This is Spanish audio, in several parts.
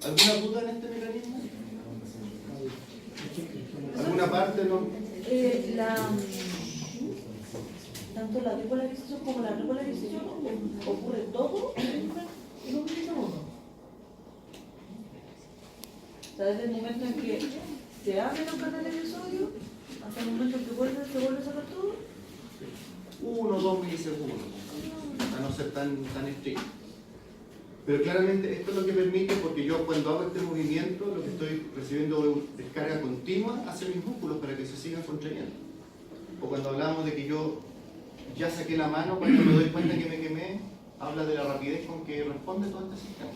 ¿Alguna duda en este mecanismo? ¿Alguna parte no? Tanto la depolarización como la repolarización ocurre todo en un mismo modo. O sea, desde el momento en que se abren los canales de sodio hasta el momento en que se vuelve a sacar todo. 1 o 2 milisegundos, a no ser tan estricto. Pero claramente esto es lo que permite, porque yo cuando hago este movimiento lo que estoy recibiendo es descarga continua hacia mis músculos para que se sigan contrayendo. O cuando hablamos de que yo ya saqué la mano, cuando me doy cuenta que me quemé, habla de la rapidez con que responde todo este sistema.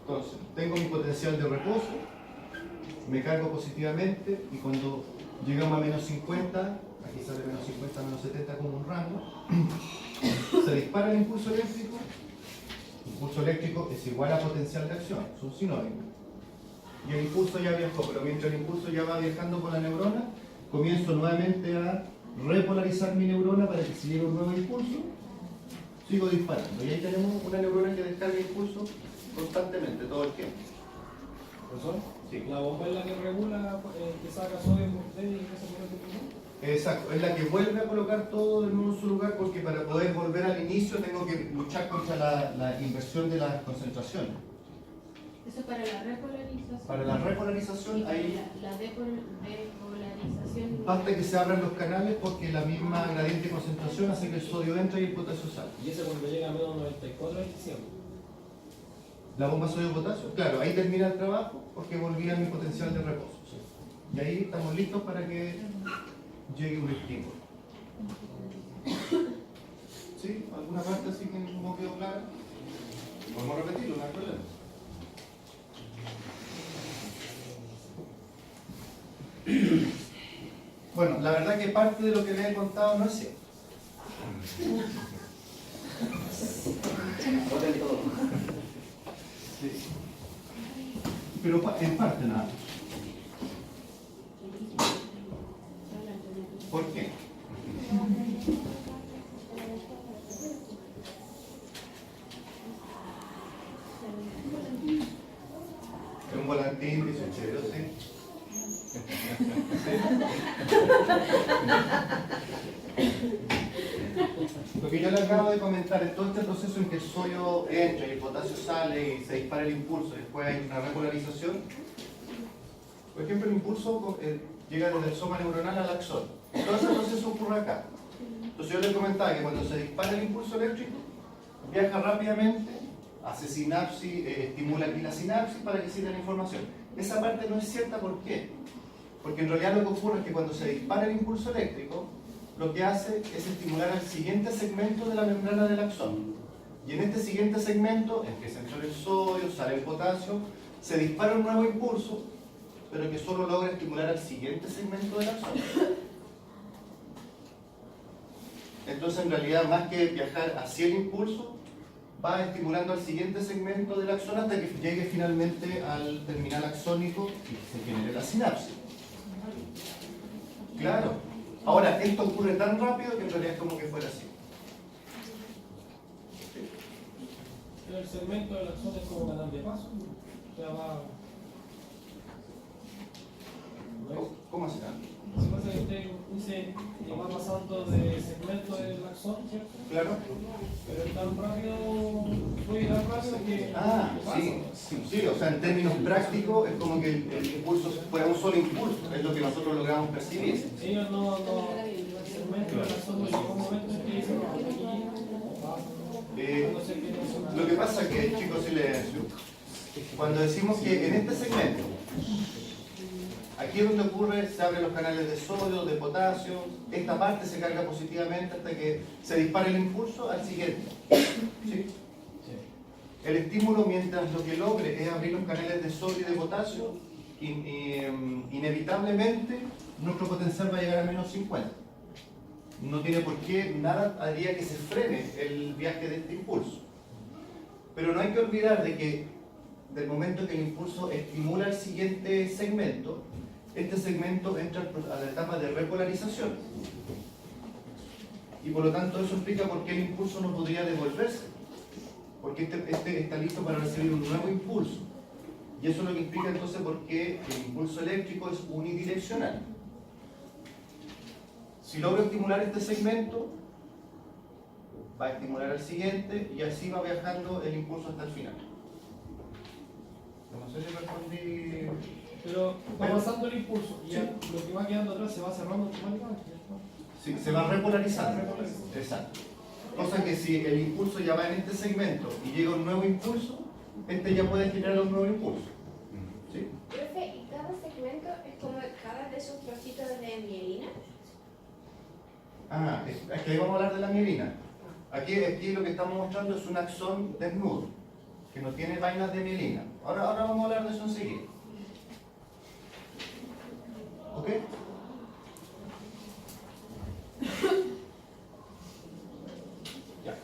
Entonces, tengo mi potencial de reposo, me cargo positivamente y cuando llegamos a menos 50, aquí sale menos 50, menos 70 como un rango, se dispara el impulso eléctrico. El impulso eléctrico es igual a potencial de acción, son sinónimos. Y el impulso ya viajó, pero mientras el impulso ya va viajando por la neurona, comienzo nuevamente a repolarizar mi neurona para que se llegue un nuevo impulso, sigo disparando. Y ahí tenemos una neurona que descarga impulso constantemente, todo el tiempo. ¿Profesor? Sí. La bomba es la que regula, que saca sodio en usted y ese momento de pulmón. Exacto, es la que vuelve a colocar todo en un solo lugar, porque para poder volver al inicio tengo que luchar contra la inversión de las concentraciones. Eso para la repolarización. Para la repolarización, ahí La depolarización. basta que se abran los canales porque la misma gradiente de concentración hace que el sodio entre y el potasio salga. Y ese cuando llega a menos 94 es diciembre. La bomba sodio-potasio, claro, ahí termina el trabajo porque volví a mi potencial de reposo. Y ahí estamos listos para que llegue un estímulo. ¿Sí? ¿Alguna parte así que no quedó clara? Podemos repetirlo, no hay problema. Bueno, la verdad que parte de lo que les he contado no es cierto. Sí. Pero en parte nada. ¿Por qué? Es un volantín 18, ¿sí? Lo que yo le acabo de comentar es todo este proceso en que el sodio entra y el potasio sale y se dispara el impulso, después hay una repolarización. Por ejemplo, el impulso llega desde el soma neuronal al axón. Todo ese proceso ocurre acá. Entonces yo les comentaba que cuando se dispara el impulso eléctrico, viaja rápidamente, hace sinapsis, estimula aquí la sinapsis para que siga la información. Esa parte no es cierta, ¿por qué? Porque en realidad lo que ocurre es que cuando se dispara el impulso eléctrico, lo que hace es estimular al siguiente segmento de la membrana del axón. Y en este siguiente segmento, en que se entra el sodio, sale el potasio, se dispara un nuevo impulso, pero que solo logra estimular al siguiente segmento del axón. Entonces, en realidad, más que viajar hacia el impulso, va estimulando al siguiente segmento del axón hasta que llegue finalmente al terminal axónico y se genere la sinapsis. Claro. Ahora, esto ocurre tan rápido que en realidad es como que fuera así. Pero el segmento del axón es como canal de paso. O sea, va. ¿Cómo así? Se pasa que usted dice que va pasando de segmento del axón, ¿cierto? Claro. Pero es tan rápido, fue tan rápido que. Sí, o sea, en términos prácticos es como que el impulso fuera un solo impulso, es lo que nosotros logramos percibir. Ellos no. El segmento del axón no llega un momento en que dicen, no, aquí. Lo que pasa es que, chicos, silencio. Cuando decimos que en este segmento, aquí es donde ocurre, se abren los canales de sodio, de potasio, esta parte se carga positivamente hasta que se dispara el impulso al siguiente. ¿Sí? El estímulo, mientras lo que logre es abrir los canales de sodio y de potasio, inevitablemente nuestro potencial va a llegar a menos 50. No tiene por qué, nada haría que se frene el viaje de este impulso. Pero no hay que olvidar de que del momento que el impulso estimula el siguiente segmento, este segmento entra a la etapa de repolarización. Y por lo tanto eso explica por qué el impulso no podría devolverse. porque este está listo para recibir un nuevo impulso. Y eso es lo que explica entonces por qué el impulso eléctrico es unidireccional. Si logro estimular este segmento, va a estimular al siguiente y así va viajando el impulso hasta el final. No sé si respondí. Pero va pasando el impulso y ya lo que va quedando atrás se va cerrando automáticamente. Sí, se va repolarizando. Repolarizando. Exacto. Cosa que si el impulso ya va en este segmento y llega un nuevo impulso, este ya puede generar un nuevo impulso. ¿Sí? Profe, ¿y cada segmento es como cada de esos trocitos de mielina? Ah, es que ahí vamos a hablar de la mielina. Aquí lo que estamos mostrando es un axón desnudo, que no tiene vainas de mielina. Ahora vamos a hablar de eso enseguida. ¿Ok? Ya.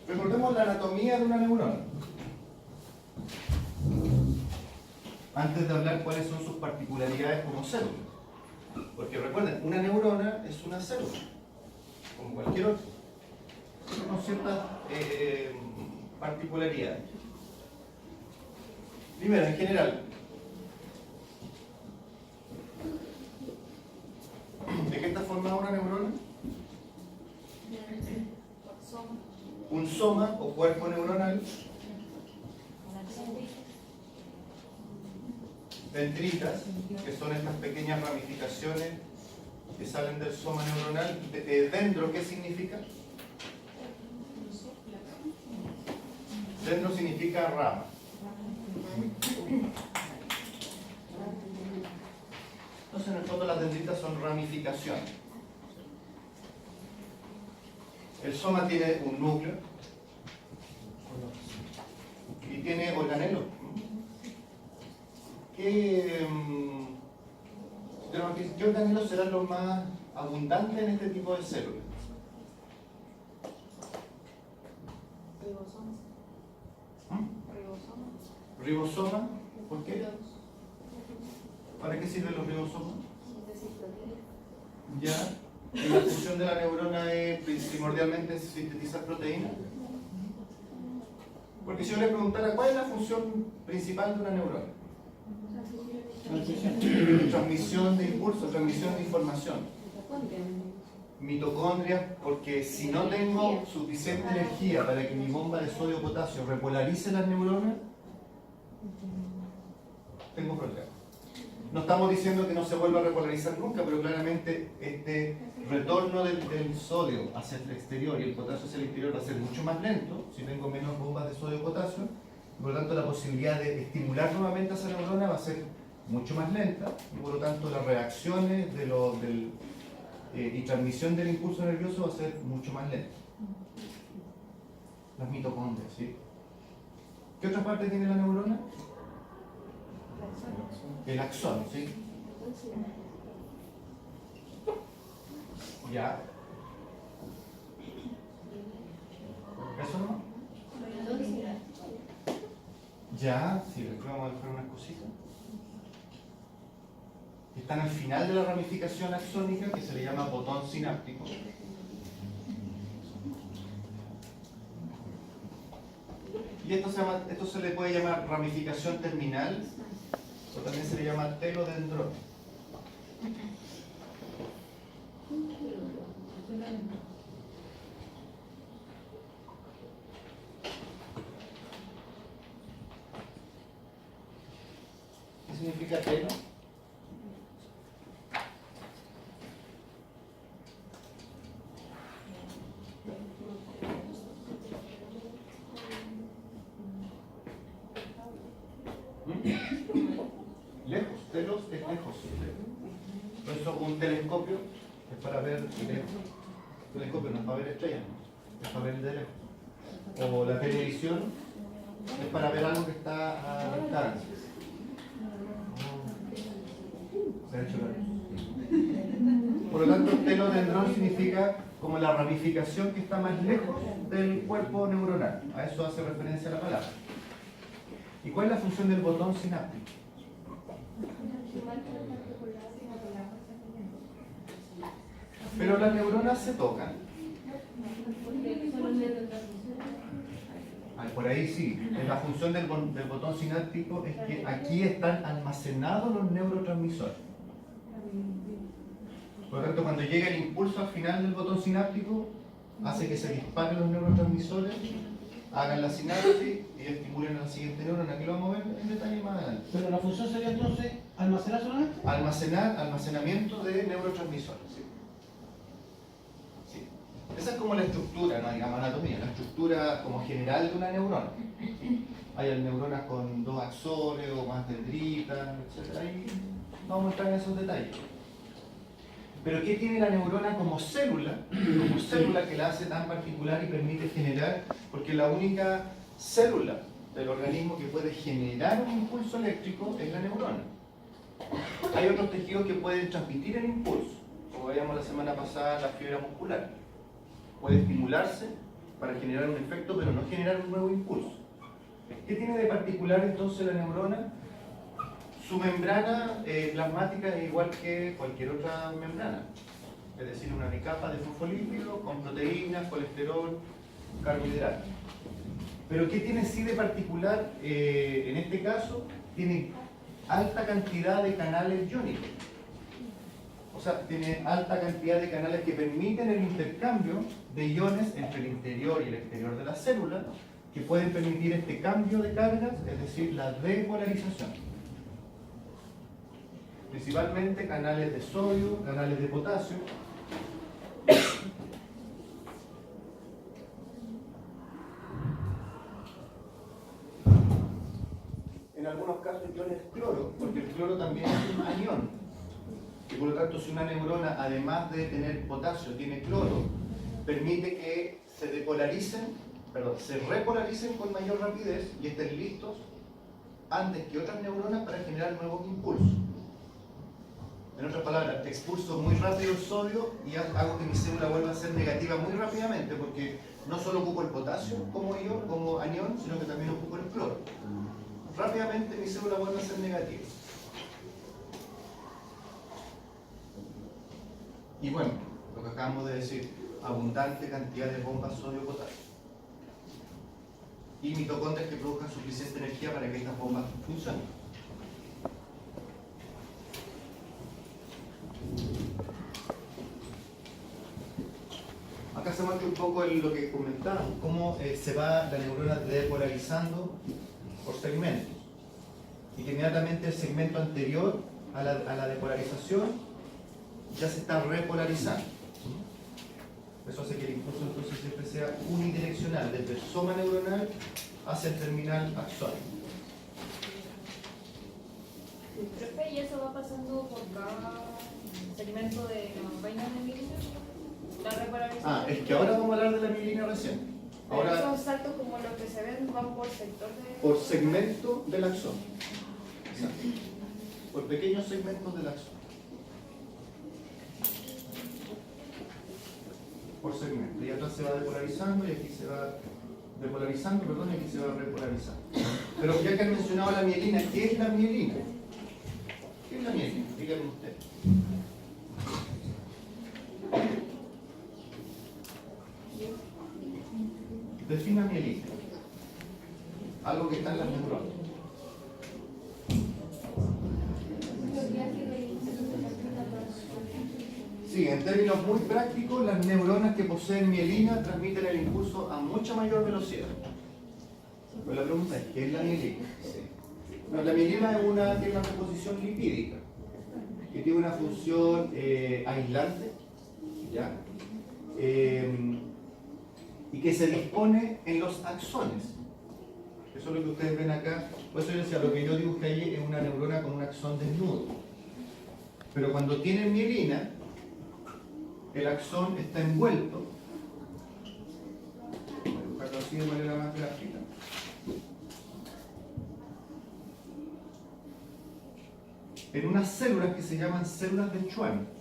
Recordemos la anatomía de una neurona. Antes de hablar cuáles son sus particularidades como célula. Porque recuerden, una neurona es una célula, como cualquier otra, con ciertas particularidades. Primero, en general, ¿de qué está formada una neurona? Un soma o cuerpo neuronal, dendritas, que son estas pequeñas ramificaciones que salen del soma neuronal. Dendro, ¿qué significa? Dendro significa rama. Entonces, en el fondo, las dendritas son ramificaciones. El soma tiene un núcleo y tiene organelos. ¿Qué organelos serán los más abundantes en este tipo de células? ¿Ribosoma? ¿Por qué? ¿Para qué sirven los ribosomas? Ya. ¿Y la función de la neurona es primordialmente sintetizar proteínas? Porque si yo le preguntara cuál es la función principal de una neurona, transmisión de impulso, transmisión de información. Mitocondrias, porque si no tengo suficiente energía para que mi bomba de sodio-potasio repolarice las neuronas, tengo problemas. No estamos diciendo que no se vuelva a repolarizar nunca, pero claramente este retorno del sodio hacia el exterior y el potasio hacia el exterior va a ser mucho más lento si tengo menos bombas de sodio-potasio. Por lo tanto, la posibilidad de estimular nuevamente a esa neurona va a ser mucho más lenta y por lo tanto las reacciones y transmisión del impulso nervioso va a ser mucho más lenta. Las mitocondrias, ¿sí? ¿Qué otra parte tiene la neurona? El axón, ¿sí? Ya. ¿Eso no? Ya, sí, después vamos a dejar unas cositas. Están al final de la ramificación axónica que se le llama botón sináptico. Y esto se le puede llamar ramificación terminal o también se le llama telodendrón. ¿Qué significa telo? Lejos, telos es lejos. Por eso un telescopio es para ver lejos. Un telescopio no es para ver estrellas, es para ver de lejos. O la televisión es para ver algo que está a distancia. Se ha hecho la luz. Por lo tanto, telodendrón significa como la ramificación que está más lejos del cuerpo neuronal. A eso hace referencia la palabra. ¿Y cuál es la función del botón sináptico? Pero las neuronas se tocan. neurotransmisores. Por ahí sí. En la función del botón sináptico es que aquí están almacenados los neurotransmisores. Por lo tanto, cuando llega el impulso al final del botón sináptico, hace que se disparen los neurotransmisores, hagan la sinapsis y estimulen a la siguiente neurona. Aquí lo vamos a ver en detalle más adelante. Pero la función sería entonces almacenar solamente. Almacenamiento de neurotransmisores. ¿Sí? Sí. Esa es como la estructura, no digamos anatomía, la estructura como general de una neurona. Hay neuronas con 2 axones o más dendritas, etc. Ahí vamos a entrar en esos detalles. Pero ¿qué tiene la neurona como célula? Como célula que la hace tan particular y permite generar, porque la única célula del organismo que puede generar un impulso eléctrico es la neurona. Hay otros tejidos que pueden transmitir el impulso, como veíamos la semana pasada, la fibra muscular. Puede estimularse para generar un efecto, pero no generar un nuevo impulso. ¿Qué tiene de particular entonces la neurona? Su membrana plasmática es igual que cualquier otra membrana, es decir, una bicapa de fosfolípido con proteínas, colesterol, carbohidratos. Pero ¿qué tiene sí de particular? En este caso, tiene alta cantidad de canales iónicos. O sea, tiene alta cantidad de canales que permiten el intercambio de iones entre el interior y el exterior de la célula, que pueden permitir este cambio de cargas, es decir, la repolarización. Principalmente canales de sodio, canales de potasio. En algunos casos iones cloro, porque el cloro también es un anión. Y por lo tanto, si una neurona, además de tener potasio, tiene cloro, permite que se repolaricen con mayor rapidez y estén listos antes que otras neuronas para generar nuevos impulsos. En otras palabras, expulso muy rápido el sodio y hago que mi célula vuelva a ser negativa muy rápidamente, porque no solo ocupo el potasio como anión, sino que también ocupo el cloro. Rápidamente mi célula vuelve a ser negativa. Y bueno, lo que acabamos de decir, abundante cantidad de bombas sodio-potasio. Y mitocondrias que produzcan suficiente energía para que estas bombas funcionen. Acá se muestra un poco lo que comentaba, cómo se va la neurona depolarizando por segmentos. Y que inmediatamente el segmento anterior a la depolarización ya se está repolarizando. Eso hace que el impulso entonces siempre sea unidireccional, desde el soma neuronal hacia el terminal axónico. Profe, ¿y eso va pasando por cada segmento de la vaina de mielina? ¿La repolarización? Es que ahora vamos a hablar de la mielina recién. Pero Ahora, esos saltos como los que se ven van por sector de... por segmento del axón. Exacto. Por pequeños segmentos del axón. Por segmento. Y atrás se va depolarizando y aquí se va depolarizando, perdón, y aquí se va repolarizando. Pero ya que han mencionado la mielina, ¿qué es la mielina? ¿Qué es la mielina? Díganme usted. Defina mielina. Algo que está en las neuronas. Sí, en términos muy prácticos, las neuronas que poseen mielina transmiten el impulso a mucha mayor velocidad. Pero la pregunta es, ¿qué es la mielina? Bueno, la mielina tiene una composición lipídica, que tiene una función aislante, ¿ya? Y que se dispone en los axones. Eso es lo que ustedes ven acá. Por eso yo decía, lo que yo dibujé ahí es una neurona con un axón desnudo. Pero cuando tiene mielina, el axón está envuelto, voy a dibujarlo así de manera más gráfica, en unas células que se llaman células de Schwann.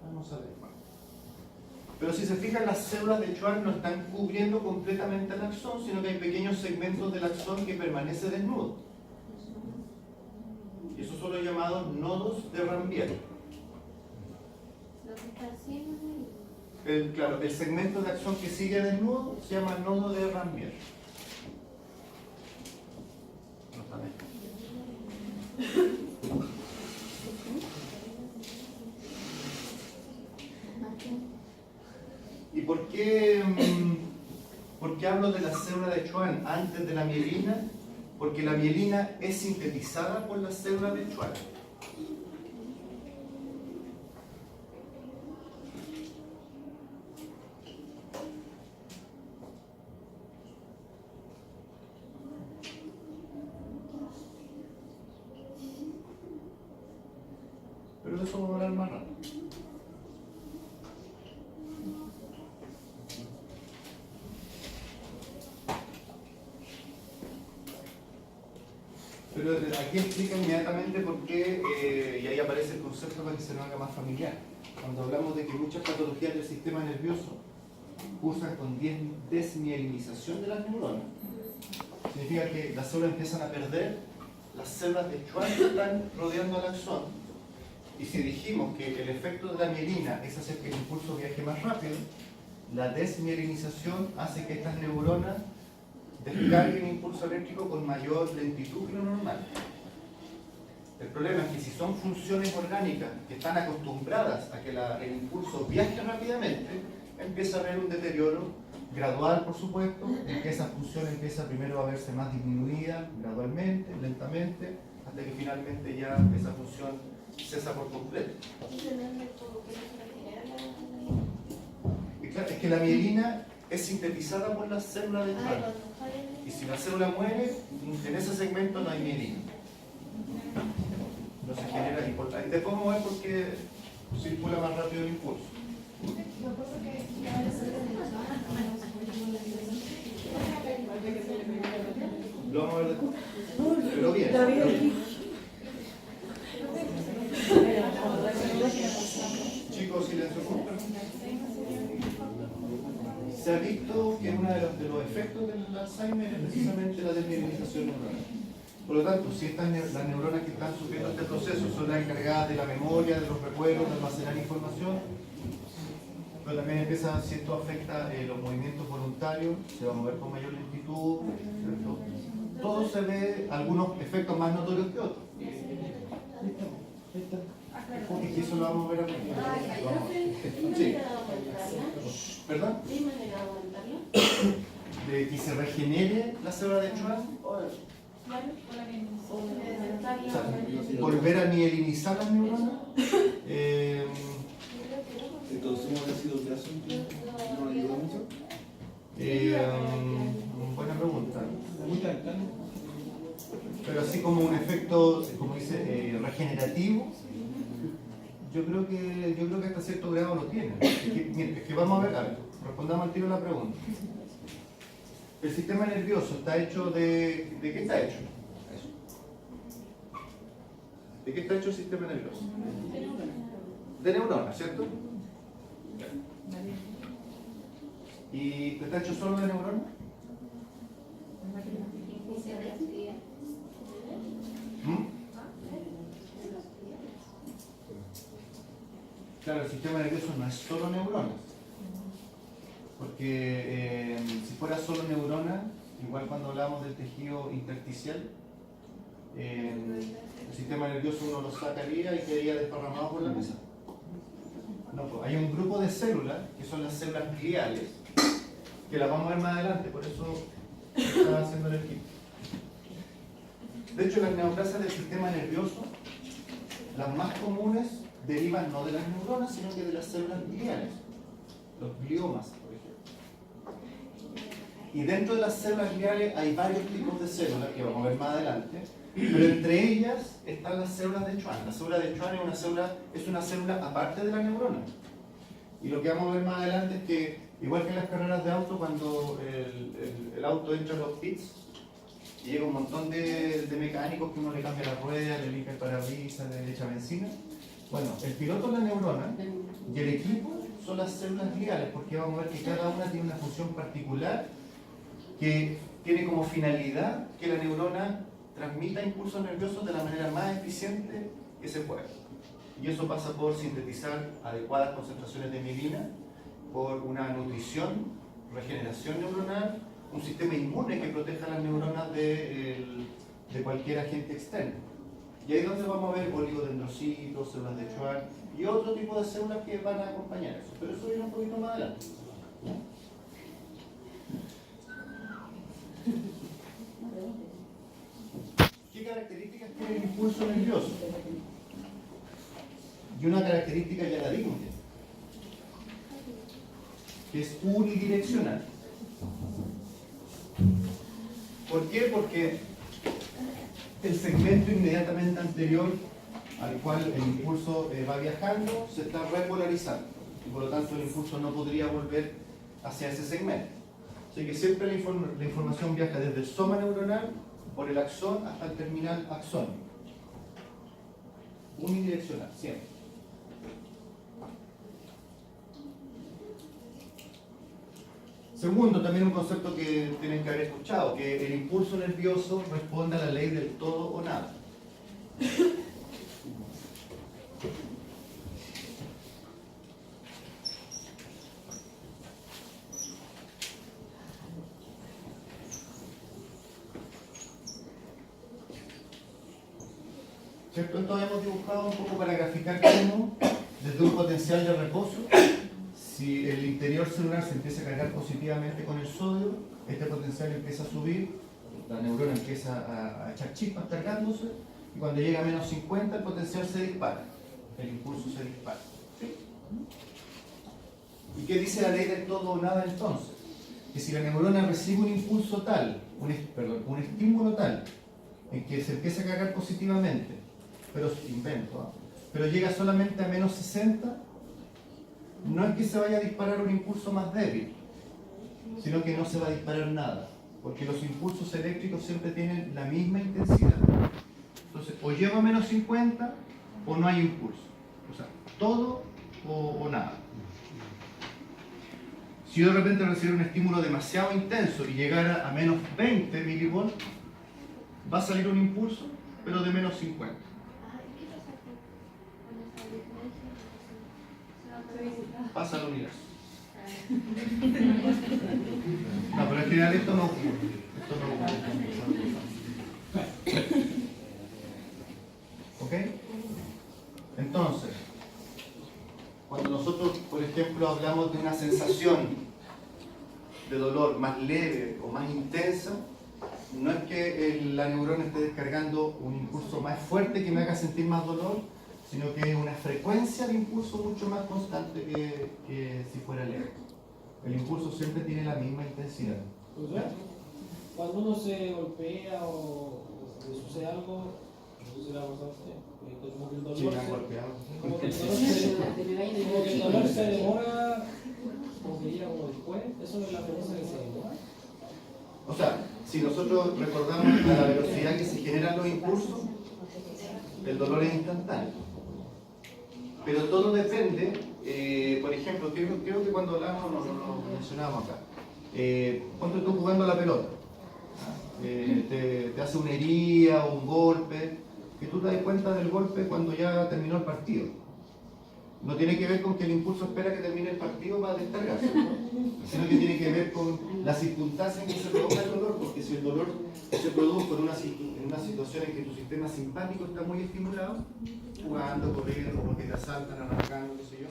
Vamos a ver. Pero si se fijan, las células de Schwann no están cubriendo completamente el axón, sino que hay pequeños segmentos del axón que permanece desnudo. Y esos son los llamados nodos de Ranvier. Lo que está haciendo Claro, el segmento de axón que sigue desnudo se llama nodo de Ranvier. No está bien. ¿Y por qué hablo de la célula de Schwann antes de la mielina? Porque la mielina es sintetizada por la célula de Schwann. Pero de eso vamos a hablar más rápido. Pero aquí explica inmediatamente por qué, y ahí aparece el concepto para que se nos haga más familiar. Cuando hablamos de que muchas patologías del sistema nervioso cursan con desmielinización de las neuronas, significa que las células empiezan a perder las células de Schwann que están rodeando al axón. Y si dijimos que el efecto de la mielina es hacer que el impulso viaje más rápido, la desmielinización hace que estas neuronas descarguen impulso eléctrico con mayor lentitud que lo normal. El problema es que si son funciones orgánicas que están acostumbradas a que el impulso viaje rápidamente, empieza a haber un deterioro gradual, por supuesto, en que esa función empieza primero a verse más disminuida, gradualmente, lentamente, hasta que finalmente ya esa función cesa por completo. Y claro, es que la mielina es sintetizada por las células de Schwann. Y si la célula muere, en ese segmento no hay mielina. No se genera impulso. Después vamos a ver por qué circula más rápido el impulso. Lo vamos a ver después. Pero bien. Chicos, silencio. Se ha visto que uno de los efectos del Alzheimer es precisamente la desmielinización neuronal. Por lo tanto, si las neuronas que están sufriendo este proceso son las encargadas de la memoria, de los recuerdos, de almacenar información, pero también empieza, si esto afecta los movimientos voluntarios, se va a mover con mayor lentitud, ¿cierto? Todo se ve, algunos efectos más notorios que otros. Y eso lo vamos a ver aquí. Sí. ¿Perdón? De que se regenere la célula de Schwann. O sea, volver a mielinizar las neuronas. ¿Introducimos el ácido graso? ¿No ayuda mucho? Buena pregunta. Muy alcalde. Pero así como un efecto, como dice, regenerativo, yo creo que hasta cierto grado lo tiene. Es que vamos a ver, respondamos al tiro la pregunta. El sistema nervioso está hecho ¿de qué está hecho? ¿De qué está hecho el sistema nervioso? De neuronas, ¿cierto? ¿Y está hecho solo de neuronas? Claro, el sistema nervioso no es solo neuronas, porque si fuera solo neuronas, igual cuando hablamos del tejido intersticial, el sistema nervioso uno lo sacaría y quedaría desparramado por la mesa. No, pues hay un grupo de células, que son las células gliales, que las vamos a ver más adelante, por eso estaba haciendo el equipo. De hecho, las neoplasias del sistema nervioso, las más comunes, derivan no de las neuronas, sino que de las células gliales, los gliomas, por ejemplo. Y dentro de las células gliales hay varios tipos de células, que vamos a ver más adelante, pero entre ellas están las células de Schwann. La célula de Schwann es una célula aparte de la neurona. Y lo que vamos a ver más adelante es que, igual que en las carreras de auto, cuando el auto entra en los pits, y llega un montón de mecánicos que uno le cambia la rueda, le limpia el parabrisas, le echa benzina. Bueno, el piloto es la neurona y el equipo son las células gliales, porque vamos a ver que cada una tiene una función particular que tiene como finalidad que la neurona transmita impulsos nerviosos de la manera más eficiente que se pueda. Y eso pasa por sintetizar adecuadas concentraciones de mielina, por una nutrición, regeneración neuronal, un sistema inmune que proteja a las neuronas de cualquier agente externo. Y ahí es donde vamos a ver oligodendrocitos, células de Schwann y otro tipo de células que van a acompañar eso. Pero eso viene un poquito más adelante. ¿Qué características tiene el impulso nervioso? Y una característica ya la dimos, que es unidireccional. ¿Por qué? Porque el segmento inmediatamente anterior al cual el impulso va viajando se está repolarizando y por lo tanto el impulso no podría volver hacia ese segmento. Así que siempre la información viaja desde el soma neuronal por el axón hasta el terminal axónico. Unidireccional, siempre. Segundo, también un concepto que tienen que haber escuchado, que el impulso nervioso responde a la ley del todo o nada. ¿Cierto? Esto hemos dibujado un poco para graficar cómo, desde un potencial de reposo, si el interior celular se empieza a cargar positivamente con el sodio, este potencial empieza a subir, la neurona empieza a echar chispas cargándose, y cuando llega a menos 50 el potencial se dispara, el impulso se dispara. ¿Sí? ¿Y qué dice la ley del todo o nada entonces? Que si la neurona recibe un impulso tal, un estímulo tal, en que se empieza a cargar positivamente, pero llega solamente a menos 60, no es que se vaya a disparar un impulso más débil, sino que no se va a disparar nada, porque los impulsos eléctricos siempre tienen la misma intensidad. Entonces, o llego a menos 50 o no hay impulso. O sea, todo o nada. Si yo de repente recibiera un estímulo demasiado intenso y llegara a menos 20 milivolts, va a salir un impulso, pero de menos 50. Pasa al universo. No, pero en general esto no ocurre. Esto no ocurre. ¿Ok? Entonces, cuando nosotros, por ejemplo, hablamos de una sensación de dolor más leve o más intensa, no es que la neurona esté descargando un impulso más fuerte que me haga sentir más dolor, sino que es una frecuencia de impulso mucho más constante que si fuera leve. El impulso siempre tiene la misma intensidad. O sea, cuando uno se golpea o le sucede algo, no sé si le ha pasado a usted, como que el dolor, Sí, me han golpeado. como que el dolor se demora, como que llega como después, eso es la frecuencia que se demora. O sea, si nosotros recordamos a la velocidad que se generan los impulsos, el dolor es instantáneo. Pero todo depende, por ejemplo, creo que cuando hablamos, no lo mencionábamos acá, cuando tú jugando a la pelota, te hace una herida o un golpe, que tú te das cuenta del golpe cuando ya terminó el partido. No tiene que ver con que el impulso espera que termine el partido para descargarse, ¿no? Sino que tiene que ver con la circunstancia en que se provoca el dolor, porque si el dolor se produjo en una situación en que tu sistema simpático está muy estimulado, jugando, corriendo, porque te asaltan, arrancando, qué sé yo,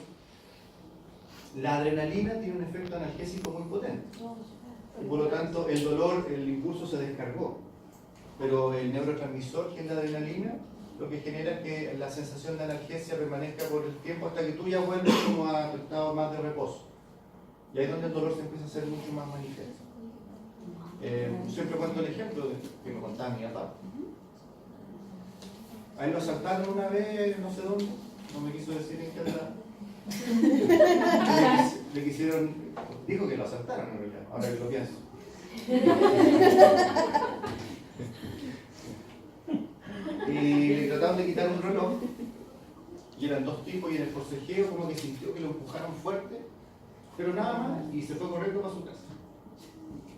la adrenalina tiene un efecto analgésico muy potente. Y por lo tanto, el dolor, el impulso se descargó. Pero el neurotransmisor, que es la adrenalina, lo que genera es que la sensación de analgesia permanezca por el tiempo hasta que tú ya vuelves como a tu estado más de reposo. Y ahí es donde el dolor se empieza a hacer mucho más manifiesto. Siempre cuento el ejemplo que me contaba mi papá. A él lo asaltaron una vez, no sé dónde, no me quiso decir en qué edad. Le quisieron, dijo que lo asaltaron en realidad, ahora que lo pienso. Y le trataron de quitar un reloj y eran dos tipos y en el forcejeo como que sintió que lo empujaron fuerte, pero nada más, y se fue corriendo para su casa.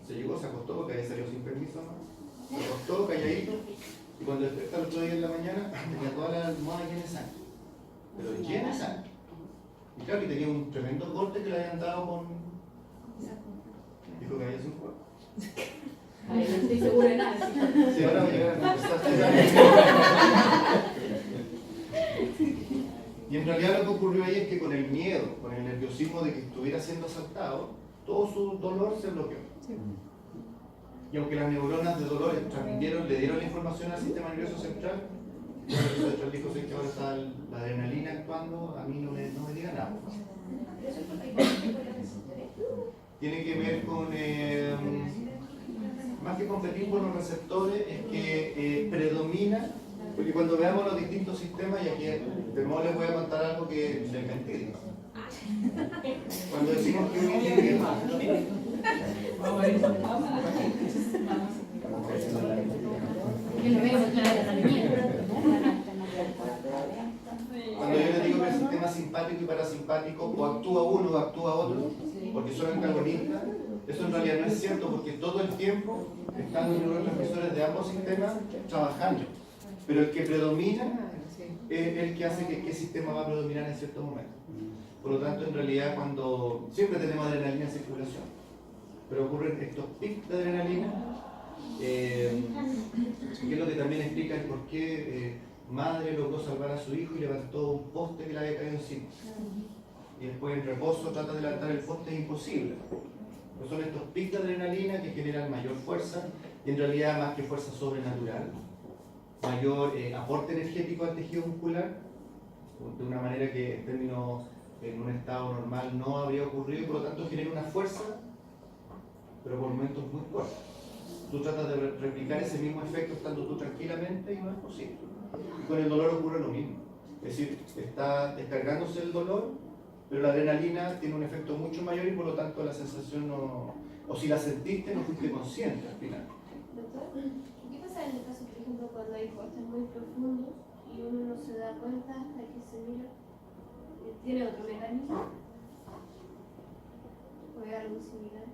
Se llegó, se acostó porque había salido sin permiso, ¿no? Se acostó calladito y cuando despertó el otro día en la mañana tenía toda la almohada llena de sangre, pero llena de sangre. Y claro que tenía un tremendo corte que le habían dado con... Dijo que había sido un cuerpo. Ay, no estoy segura de nada. Sí, ahora voy a llegar a empezar. Y en realidad lo que ocurrió ahí es que con el miedo, con el nerviosismo de que estuviera siendo asaltado, todo su dolor se bloqueó. Y aunque las neuronas de dolor le dieron la información al sistema nervioso central, el nervioso central dijo que ahora está la adrenalina actuando, a mí no me diga nada. Tiene que ver con, más que competir con los receptores, es que predomina, porque cuando veamos los distintos sistemas, y aquí de nuevo les voy a contar algo que es mentira. Cuando decimos que un individuo... Yo no veo otra Cuando yo les digo que el sistema simpático y parasimpático o actúa uno o actúa otro, porque son antagonistas, eso en realidad no es cierto porque todo el tiempo están los neurotransmisores de ambos sistemas trabajando. Pero el que predomina es el que hace que qué sistema va a predominar en cierto momento. Por lo tanto, en realidad, cuando siempre tenemos adrenalina en circulación, pero ocurren estos picos de adrenalina, que es lo que también explica el por qué madre logró salvar a su hijo y levantó un poste que le había caído encima. Y después en reposo trata de levantar el poste, es imposible. Pues son estos picos de adrenalina que generan mayor fuerza y en realidad más que fuerza sobrenatural, mayor aporte energético al tejido muscular, de una manera que en términos en un estado normal no habría ocurrido y por lo tanto genera una fuerza, pero por momentos muy cortos. Tú tratas de replicar ese mismo efecto estando tú tranquilamente y no es posible. Y con el dolor ocurre lo mismo. Es decir, está descargándose el dolor, pero la adrenalina tiene un efecto mucho mayor y por lo tanto la sensación no... O si la sentiste, no fuiste consciente al final. Doctor, ¿qué pasa en el caso, por ejemplo, cuando hay cortes muy profundos y uno no se da cuenta hasta que se mira? ¿Tiene otro mecanismo? ¿O es algo similar?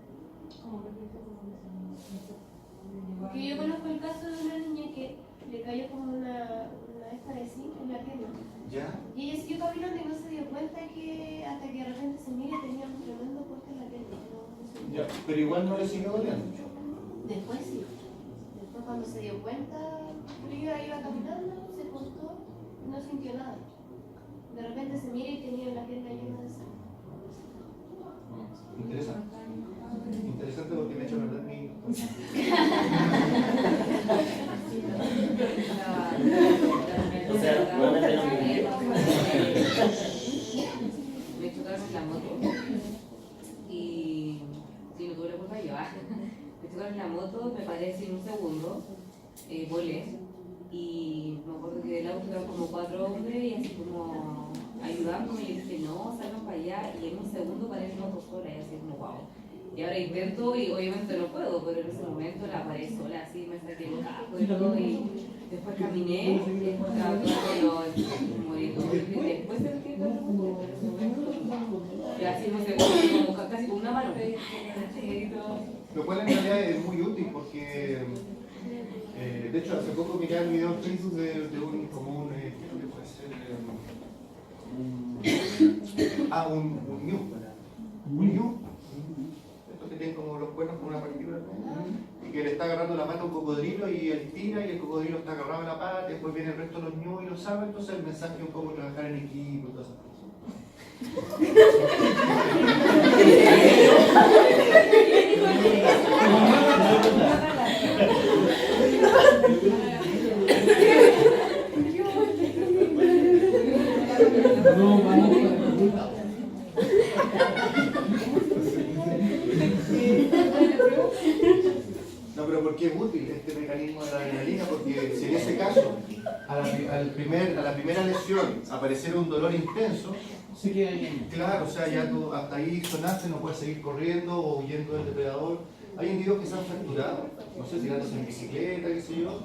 Porque yo conozco el caso de una niña que le cayó como una esta de zinc en la pierna. ¿Ya? Y ella siguió caminando y no se dio cuenta que hasta que de repente se mira tenía un tremendo corte en la pierna. Ya, pero igual no le siguió doliendo. Después sí. Después cuando se dio cuenta, pero ella iba caminando, se cortó y no sintió nada. De repente se mira y tenía la pierna llena de sangre. Interesante. Interesante porque me ha hecho perder mi... O sea, nuevamente no me chocaron en la moto y si no tuve la culpa yo, me chocaron en la moto, me paré sin un segundo, volé y me acuerdo que del auto eran como 4 hombres y así como ayudándome y yo dije no, salgan para allá y en un segundo paré en moto sola y así como wow. Y ahora intento y obviamente no puedo, pero en ese momento la paré sola, así me saqué el casco y todo y después caminé y después estaba todo como y después sentí todo en ese momento y así no sé, como casi con una mano. Lo cual en realidad es muy útil porque, de hecho, hace poco miré el video en Facebook de un común, creo que puede ser, un ñu. Un ñu. Estos que tienen como los cuernos con una partícula, y que le está agarrando la pata a un cocodrilo y él tira y el cocodrilo está agarrado en la pata, y después viene el resto de los ñu y lo sabe, entonces el mensaje es un poco trabajar en equipo y todas esas cosas. No, pero ¿por qué es útil este mecanismo de la adrenalina? Porque si en ese caso, a la primera lesión apareciera un dolor intenso, Se queda ahí. claro, o sea, ya tú hasta ahí sonaste, no puedes seguir corriendo o huyendo del depredador. Hay individuos que se han fracturado, no sé, tirándose en bicicleta, qué sé yo,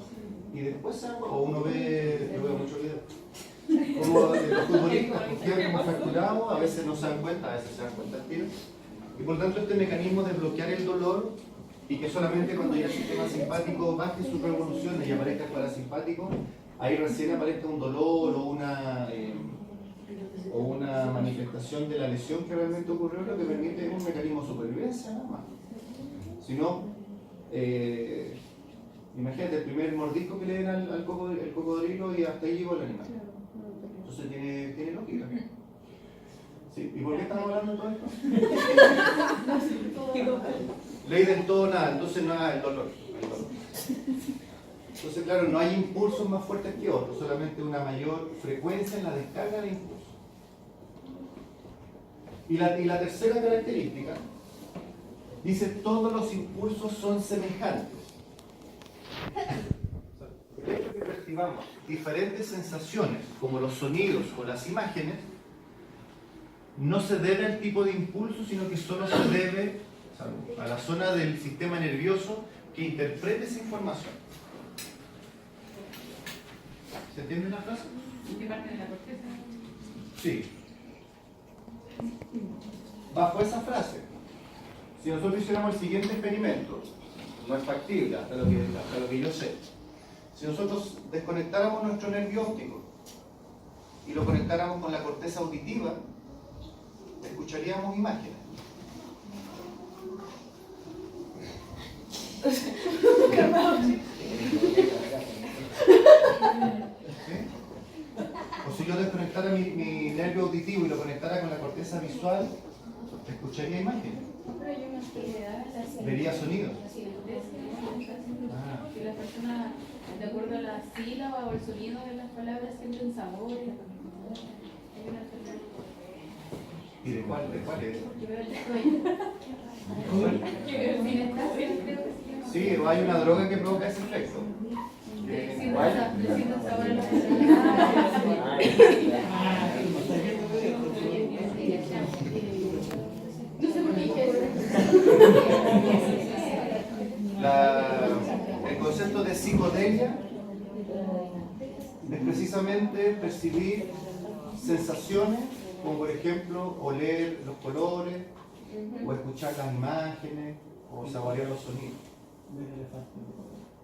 y después o uno ve, yo veo muchos videos, como los futbolistas quedan como fracturados, a veces no se dan cuenta, a veces se dan cuenta al tiro. Y por tanto este mecanismo de bloquear el dolor y que solamente cuando ya el sistema simpático baje sus revoluciones y aparezca el parasimpático, ahí recién aparezca un dolor o una manifestación de la lesión que realmente ocurrió, lo que permite un mecanismo de supervivencia nada más. Si no, imagínate el primer mordisco que le den al cocodrilo y hasta ahí llegó el animal. Entonces tiene lógica. ¿Sí? ¿Y por qué estamos hablando de todo esto? Ley del todo nada, entonces nada, el dolor. Entonces, claro, no hay impulsos más fuertes que otros, solamente una mayor frecuencia en la descarga de impulsos. Y la tercera característica dice: todos los impulsos son semejantes. El hecho de que percibamos diferentes sensaciones, como los sonidos o las imágenes, no se debe al tipo de impulso, sino que solo se debe a la zona del sistema nervioso que interprete esa información. ¿Se entiende la frase? ¿Qué parte de la corteza? Sí. Bajo esa frase, si nosotros hiciéramos el siguiente experimento, no es factible hasta lo que yo sé. Si nosotros desconectáramos nuestro nervio óptico y lo conectáramos con la corteza auditiva, escucharíamos imágenes. ¿Sí? O si yo desconectara mi nervio auditivo y lo conectara con la corteza visual, escucharía imágenes. Pero hay una actividad, Vería sonidos. Que la persona, de acuerdo a la sílaba o el sonido de las palabras, sienten sabor. Hay una enfermedad. ¿Y de cuál es? Yo veo el sueño. Sí, hay una droga que provoca ese efecto. Le siento sabor a la No sé por qué dije eso. El concepto de psicodelia es precisamente percibir sensaciones, como por ejemplo oler los colores, o escuchar las imágenes, o saborear los sonidos.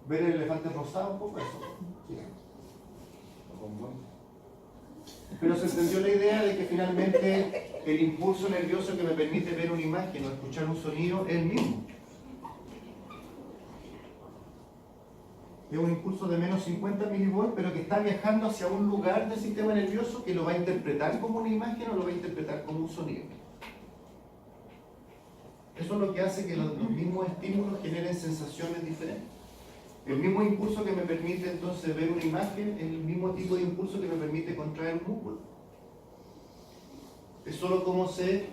Ver el elefante rosado, un poco eso. Sí. Pero se entendió la idea de que finalmente el impulso nervioso que me permite ver una imagen o escuchar un sonido es el mismo. Es un impulso de menos 50 milivolts, pero que está viajando hacia un lugar del sistema nervioso que lo va a interpretar como una imagen o lo va a interpretar como un sonido. Eso es lo que hace que los mismos estímulos generen sensaciones diferentes. El mismo impulso que me permite entonces ver una imagen es el mismo tipo de impulso que me permite contraer un músculo. Es solo cómo se